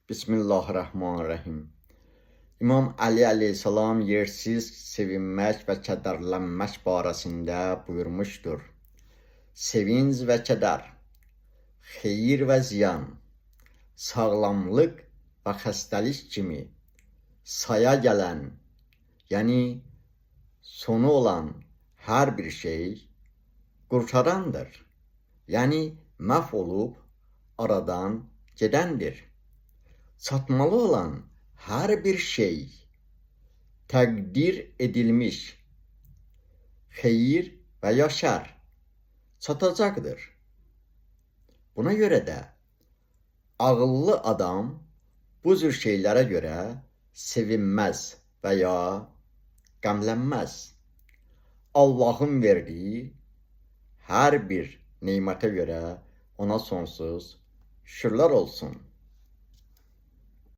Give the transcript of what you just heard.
Bismillahirrahmanirrahim. İmam Ali aleyhissalam yersiz sevinmək və kədərlənmək barəsində buyurmuşdur. Sevinç və kədər, xeyir və ziyan, sağlamlıq və xəstəlik kimi saya gələn, yəni sonu olan hər bir şey qurtarandır. Yəni məhv olub aradan gedəndir. Çatmalı olan hər bir şey təqdir edilmiş xeyir və ya şər çatacaqdır. Buna görə də ağıllı adam bu cür şeylərə görə sevinməz və ya qəmlənməz. Allahın verdiyi hər bir nemətə görə ona sonsuz şükürlər olsun.